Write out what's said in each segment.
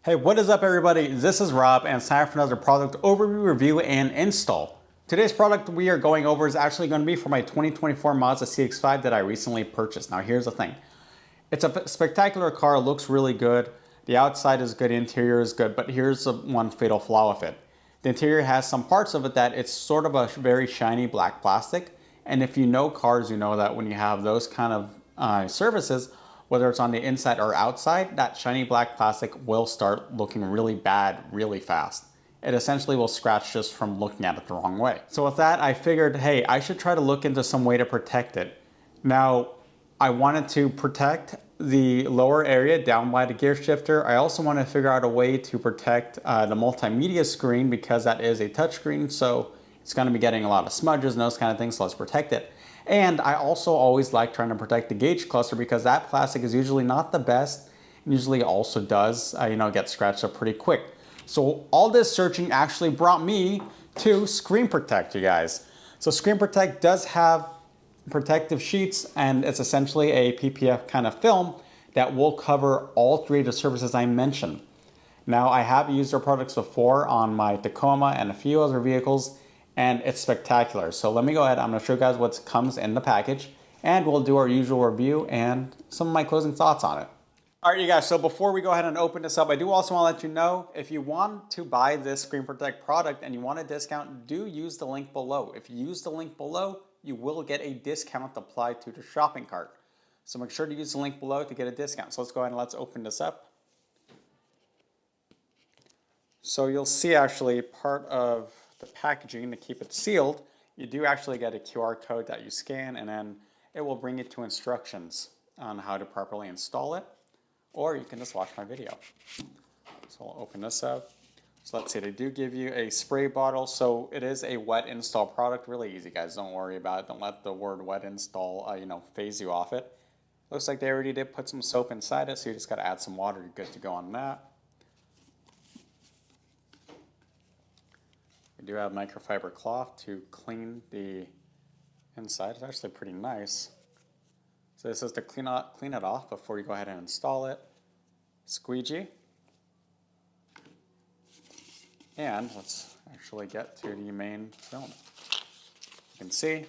Hey, what is up everybody? This is Rob and it's time for another product overview, review, and install. Today's product we are going over is actually going to be for my 2024 Mazda CX5 that I recently purchased. Now here's the thing. It's a spectacular car, looks really good. The outside is good, interior is good, but here's the one fatal flaw with it. The interior has some parts of it that it's sort of a very shiny black plastic. And if you know cars, you know that when you have those kind of surfaces, whether it's on the inside or outside, that shiny black plastic will start looking really bad really fast. It essentially will scratch just from looking at it the wrong way. So with that, I figured, hey, I should try to look into some way to protect it. Now, I wanted to protect the lower area down by the gear shifter. I also want to figure out a way to protect the multimedia screen because that is a touchscreen, so it's going to be getting a lot of smudges and those kind of things, so let's protect it. And I also always like trying to protect the gauge cluster because that plastic is usually not the best, and usually also does get scratched up pretty quick. So all this searching actually brought me to Screen Protech, you guys. So Screen Protech does have protective sheets, and it's essentially a PPF kind of film that will cover all three of the surfaces I mentioned. Now, I have used their products before on my Tacoma and a few other vehicles, and it's spectacular. So let me go ahead, I'm gonna show you guys what comes in the package, and we'll do our usual review and some of my closing thoughts on it. All right, you guys, so before we go ahead and open this up, I do also wanna let you know, if you want to buy this Screen Protect product and you want a discount, do use the link below. If you use the link below, you will get a discount applied to the shopping cart. So make sure to use the link below to get a discount. So let's go ahead and let's open this up. So you'll see actually part of the packaging to keep it sealed, you do actually get a QR code that you scan, and then it will bring you to instructions on how to properly install it, or you can just watch my video. So I'll open this up. So let's see, they do give you a spray bottle, so it is a wet install product. Really easy, guys, don't worry about it. Don't let the word wet install phase you off it. Looks like they already did put some soap inside it, so you just gotta add some water, you're good to go on that. We do have microfiber cloth to clean the inside. It's actually pretty nice. So this is to clean it off before you go ahead and install it. Squeegee. And let's actually get to the main film. You can see,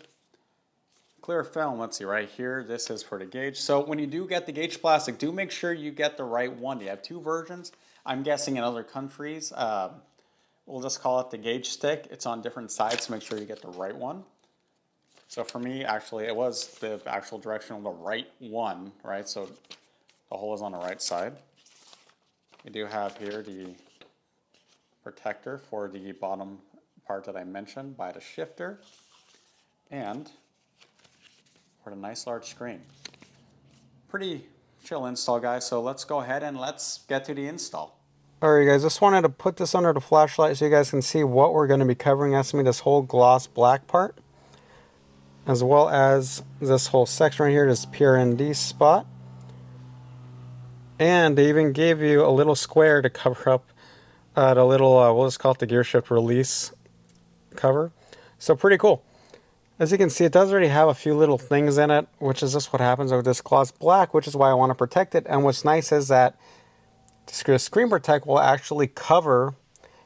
clear film, let's see right here, this is for the gauge. So when you do get the gauge plastic, do make sure you get the right one. You have two versions. I'm guessing in other countries, we'll just call it the gauge stick. It's on different sides, so make sure you get the right one. So for me, actually, it was the actual direction of the right one, right? So the hole is on the right side. We do have here the protector for the bottom part that I mentioned by the shifter, and for the nice large screen. Pretty chill install, guys, so let's go ahead and let's get to the install. Alright guys, just wanted to put this under the flashlight so you guys can see what we're going to be covering. That's going to be this whole gloss black part, as well as this whole section right here, this PRND spot. And they even gave you a little square to cover up the little, we'll just call it the gear shift release cover. So pretty cool. As you can see, it does already have a few little things in it, which is just what happens with this gloss black, which is why I want to protect it. And what's nice is that the Screen Protect will actually cover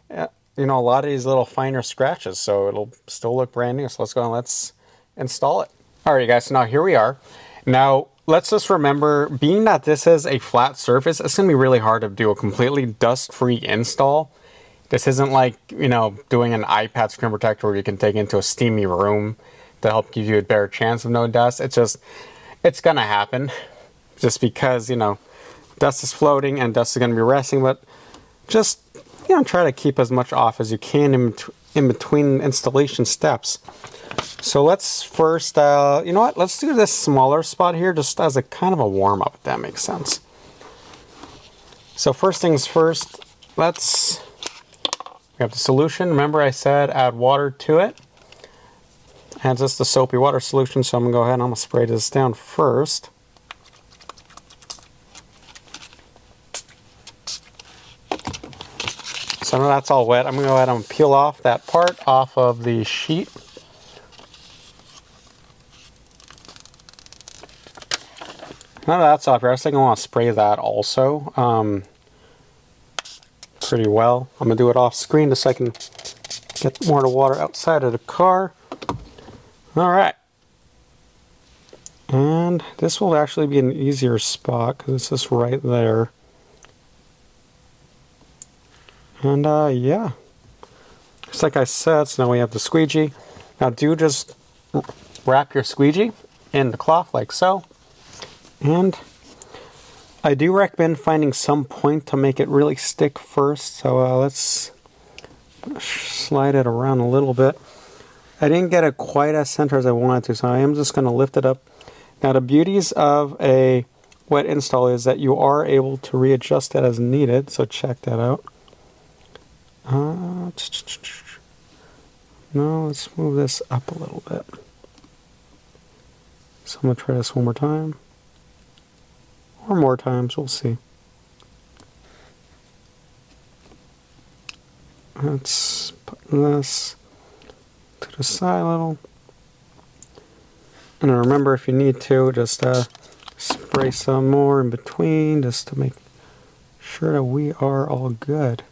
a lot of these little finer scratches, so it'll still look brand new. So let's go and let's install it. Alright guys, so now here we are. Now let's just remember, being that this is a flat surface, it's going to be really hard to do a completely dust-free install. This isn't like, doing an iPad screen protector where you can take it into a steamy room to help give you a better chance of no dust. It's going to happen just because, dust is floating and dust is going to be resting, but just, try to keep as much off as you can in between installation steps. So let's first, let's do this smaller spot here just as a kind of a warm-up, if that makes sense. So first things first, we have the solution. Remember I said add water to it. And it's just a soapy water solution, so I'm going to go ahead and I'm going to spray this down first. So now that's all wet. I'm going to go ahead and peel off that part off of the sheet. Now that's off here, I was thinking I want to spray that also. pretty well. I'm going to do it off screen so I can get more of the water outside of the car. Alright. And this will actually be an easier spot because it's just right there. And yeah. Just like I said, so now we have the squeegee. Now do just wrap your squeegee in the cloth like so. And I do recommend finding some point to make it really stick first. So let's slide it around a little bit. I didn't get it quite as center as I wanted to, so I am just going to lift it up. Now the beauties of a wet install is that you are able to readjust it as needed, so check that out. No, let's move this up a little bit. So I'm going to try this one more time. Or more times, we'll see. Let's put this to the side a little. And remember, if you need to, just spray some more in between just to make sure that we are all good.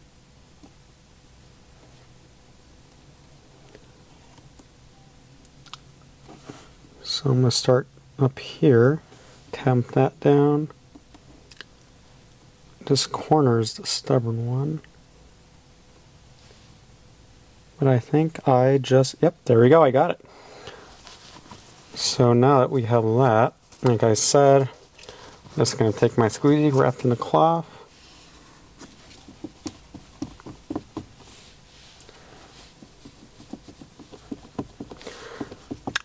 So I'm going to start up here, tamp that down. This corner is the stubborn one. But I think I just, yep, there we go, I got it. So now that we have that, like I said, I'm just going to take my squeegee wrapped in the cloth.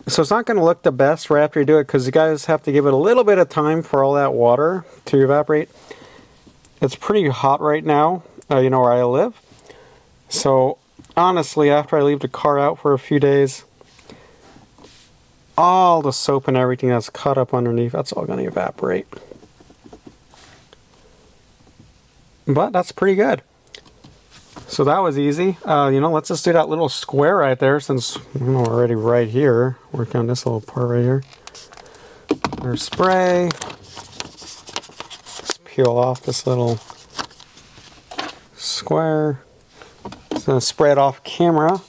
So it's not going to look the best right after you do it because you guys have to give it a little bit of time for all that water to evaporate. It's pretty hot right now, you know, where I live. So honestly, after I leave the car out for a few days, all the soap and everything that's caught up underneath, that's all going to evaporate. But that's pretty good. So that was easy. You know, let's just do that little square right there since we're already right here. Work on this little part right here. Our spray. Just peel off this little square. Just gonna spray it off camera.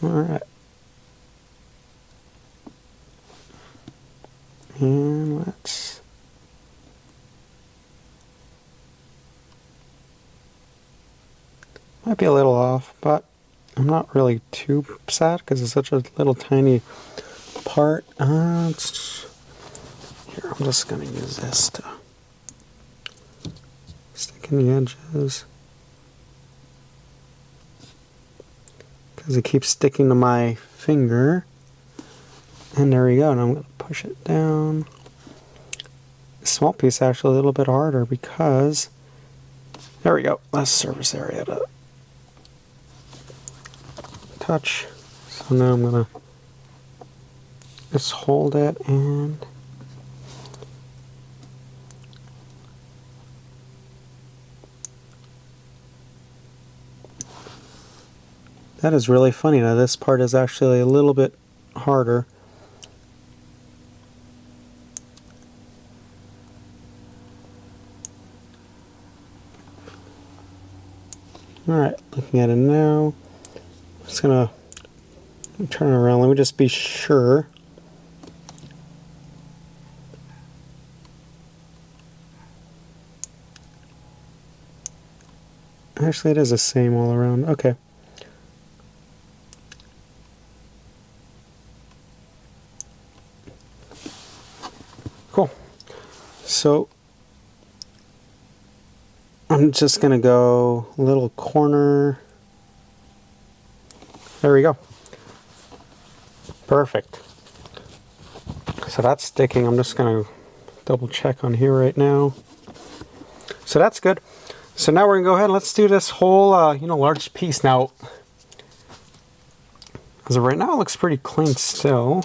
Alright. And let's... Might be a little off, but I'm not really too sad because it's such a little tiny part. Here, I'm just going to use this to stick in the edges because it keeps sticking to my finger. And there we go. And I'm going to push it down. The small piece is actually a little bit harder because there we go. Less surface area to touch. So now I'm gonna just hold it and that is really funny. Now this part is actually a little bit harder. Alright, looking at it now. Just gonna turn it around. Let me just be sure. Actually, it is the same all around. Okay. Cool. So I'm just gonna go a little corner. There we go. Perfect. So that's sticking. I'm just going to double check on here right now. So that's good. So now we're going to go ahead and let's do this whole, you know, large piece. Now, as of right now, it looks pretty clean still.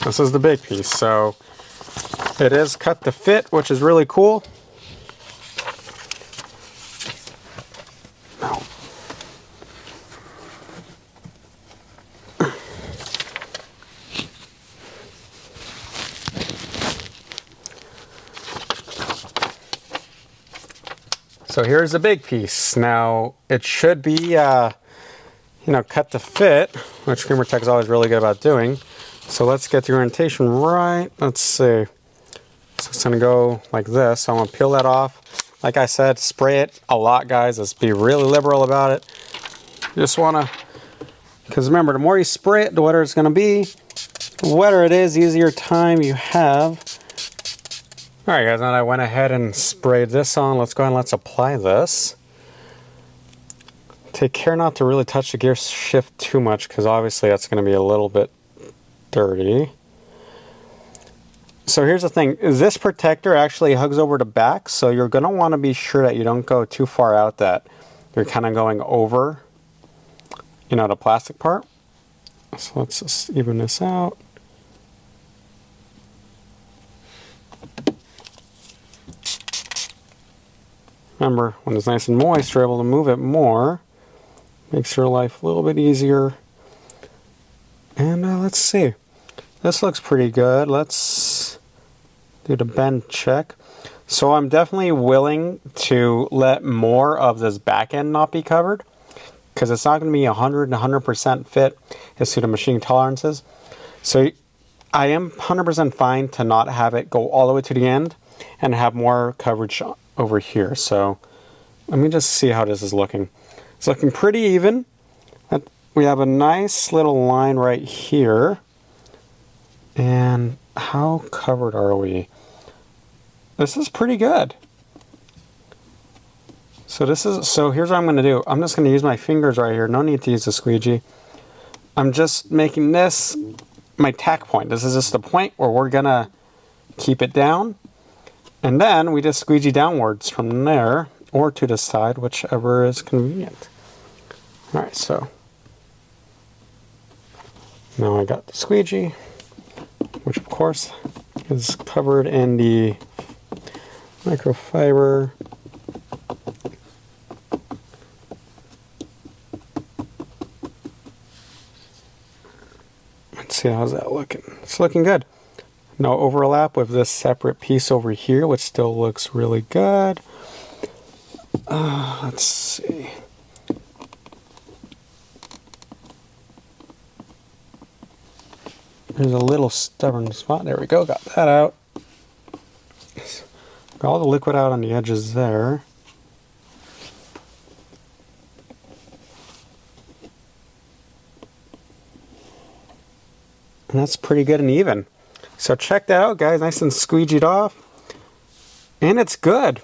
This is the big piece. So it is cut to fit, which is really cool. So here's the big piece. Now it should be, you know, cut to fit, which Screen Protech is always really good about doing. So let's get the orientation right. Let's see. So it's gonna go like this. So I'm gonna peel that off. Like I said, spray it a lot, guys. Let's be really liberal about it. You just wanna, because remember, the more you spray it, the wetter it's gonna be. The wetter it is, the easier time you have. All right, guys, now that I went ahead and sprayed this on, let's go ahead and let's apply this. Take care not to really touch the gear shift too much, because obviously that's gonna be a little bit dirty. So here's the thing, this protector actually hugs over the back, so you're going to want to be sure that you don't go too far out that you're kind of going over, you know, the plastic part. So let's just even this out. Remember, when it's nice and moist, you're able to move it more. Makes your life a little bit easier. And let's see. This looks pretty good. Let's do the bend check. So I'm definitely willing to let more of this back end not be covered, because it's not going to be 100% fit as to the machine tolerances. So I am 100% fine to not have it go all the way to the end and have more coverage over here. So let me just see how this is looking. It's looking pretty even. We have a nice little line right here. And how covered are we? This is pretty good. So here's what I'm going to do. I'm just going to use my fingers right here. No need to use the squeegee. I'm just making this my tack point. This is just the point where we're going to keep it down. And then we just squeegee downwards from there or to the side, whichever is convenient. All right, so now I got the squeegee, which of course is covered in the microfiber. Let's see, how's that looking? It's looking good. No overlap with this separate piece over here, which still looks really good. Let's see. There's a little stubborn spot. There we go, got that out. Got all the liquid out on the edges there. And that's pretty good and even. So check that out, guys. Nice and squeegeed off. And it's good.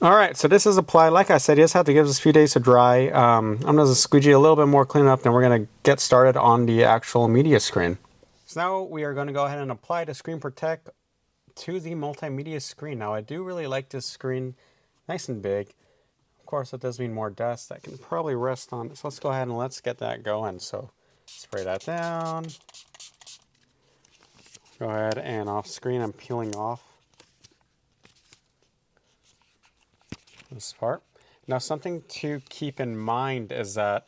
Alright, so this is applied. Like I said, you just have to give this a few days to dry. I'm going to squeegee a little bit more, clean up, then we're going to get started on the actual media screen. So now we are going to go ahead and apply the Screen Protect to the multimedia screen. Now I do really like this screen, nice and big. Of course it does mean more dust. I can probably rest on it. So let's go ahead and let's get that going. So spray that down. Go ahead and off screen, I'm peeling off this part. Now something to keep in mind is that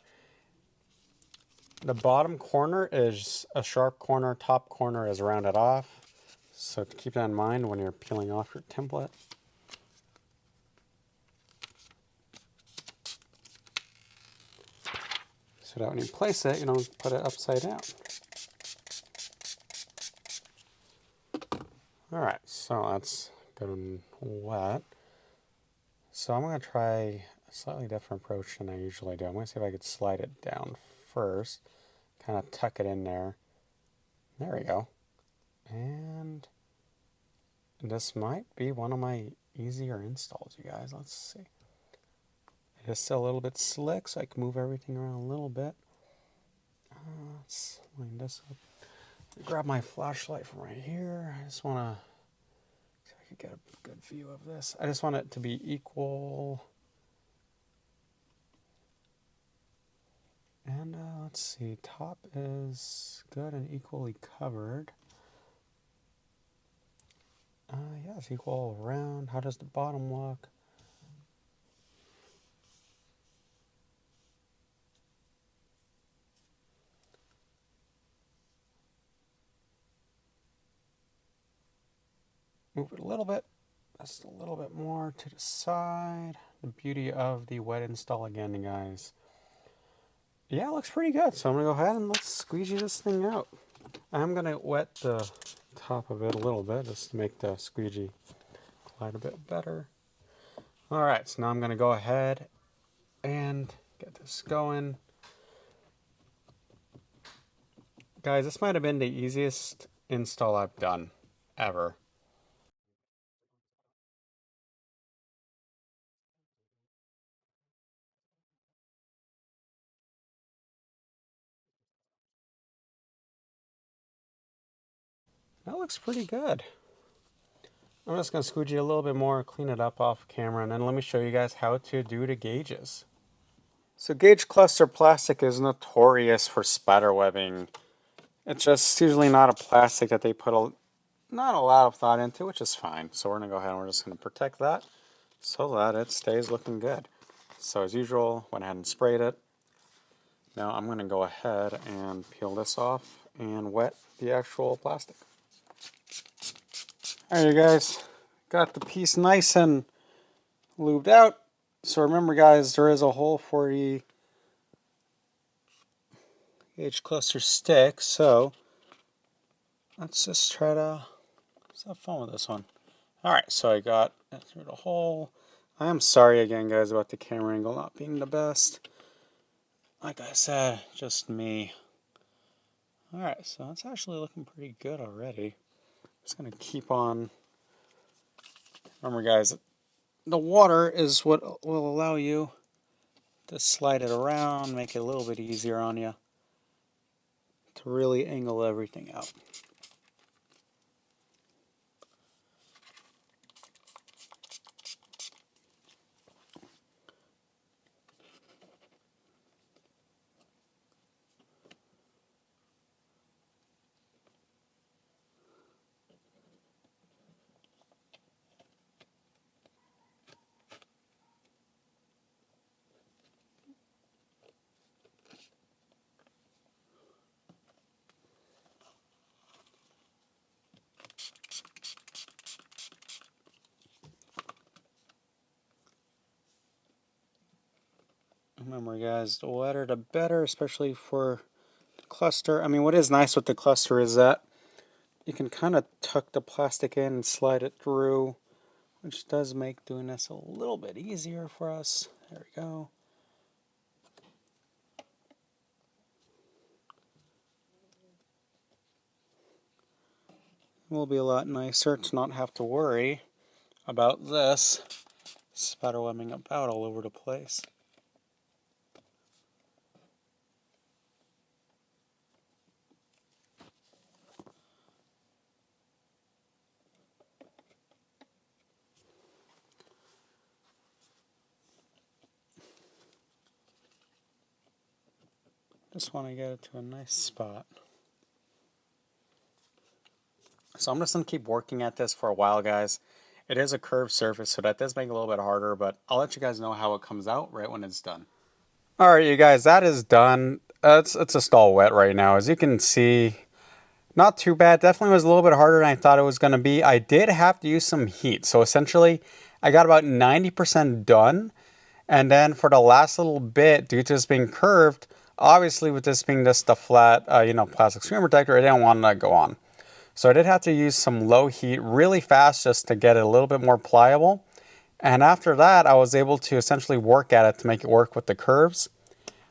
the bottom corner is a sharp corner, top corner is rounded off. So to keep that in mind when you're peeling off your template. So that when you place it, you don't put it upside down. Alright, so that's good and wet. So I'm going to try a slightly different approach than I usually do. I'm going to see if I could slide it down first. Kind of tuck it in there. There we go. And this might be one of my easier installs, you guys. Let's see. It is still a little bit slick, so I can move everything around a little bit. Let's line this up. Grab my flashlight from right here. I just want to see if I can get a good view of this. I just want it to be equal. And let's see, top is good and equally covered. Yeah, it's equal all around. How does the bottom look? Move it a little bit. Just a little bit more to the side. the beauty of the wet install again, guys. Yeah, it looks pretty good. So I'm going to go ahead and let's squeegee this thing out. I'm going to wet the top of it a little bit just to make the squeegee glide a bit better. All right, so now I'm going to go ahead and get this going. Guys, this might have been the easiest install I've done ever. That looks pretty good. I'm just going to squeegee a little bit more, clean it up off camera, and then let me show you guys how to do the gauges. So gauge cluster plastic is notorious for spider webbing. It's just usually not a plastic that they put not a lot of thought into, which is fine. So we're going to go ahead and we're just going to protect that so that it stays looking good. So as usual, went ahead and sprayed it. Now I'm going to go ahead and peel this off and wet the actual plastic. Alright, you guys, got the piece nice and lubed out. So remember, guys, there is a hole for the gauge cluster stick. So let's just try to have fun with this one. Alright, so I got it through the hole. I am sorry again, guys, about the camera angle not being the best. Like I said, just me. Alright, so it's actually looking pretty good already. Just going to keep on. Remember, guys, the water is what will allow you to slide it around, make it a little bit easier on you to really angle everything out. Remember, guys, the wetter the better, especially for the cluster. I mean, what is nice with the cluster is that you can kind of tuck the plastic in and slide it through, which does make doing this a little bit easier for us. There we go. It will be a lot nicer to not have to worry about this spider webbing about all over the place. Just want to get it to a nice spot. So I'm just going to keep working at this for a while, guys. It is a curved surface, so that does make it a little bit harder, but I'll let you guys know how it comes out right when it's done. Alright, you guys, that is done. It's just all wet right now. As you can see, not too bad. Definitely was a little bit harder than I thought it was going to be. I did have to use some heat. So essentially, I got about 90% done. And then for the last little bit, due to this being curved, obviously with this being just a flat, plastic screen protector, I didn't want to go on. So I did have to use some low heat really fast just to get it a little bit more pliable. And after that, I was able to essentially work at it to make it work with the curves.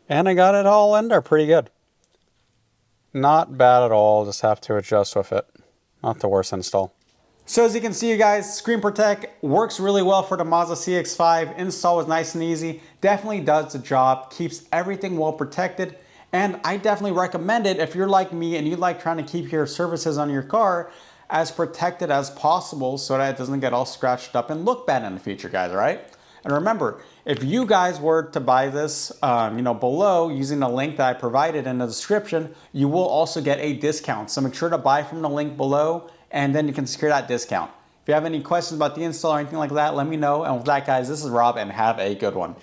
And I got it all in there pretty good. Not bad at all, just have to adjust with it. Not the worst install. So as you can see, you guys, Screen Protech works really well for the Mazda CX5. Install was nice and easy. Definitely does the job, keeps everything well protected. And I definitely recommend it if you're like me and you like trying to keep your surfaces on your car as protected as possible so that it doesn't get all scratched up and look bad in the future, guys, all right? And remember, if you guys were to buy this, below using the link that I provided in the description, you will also get a discount. So make sure to buy from the link below, and then you can secure that discount. If you have any questions about the install or anything like that, let me know. And with that, guys, this is Rob, and have a good one.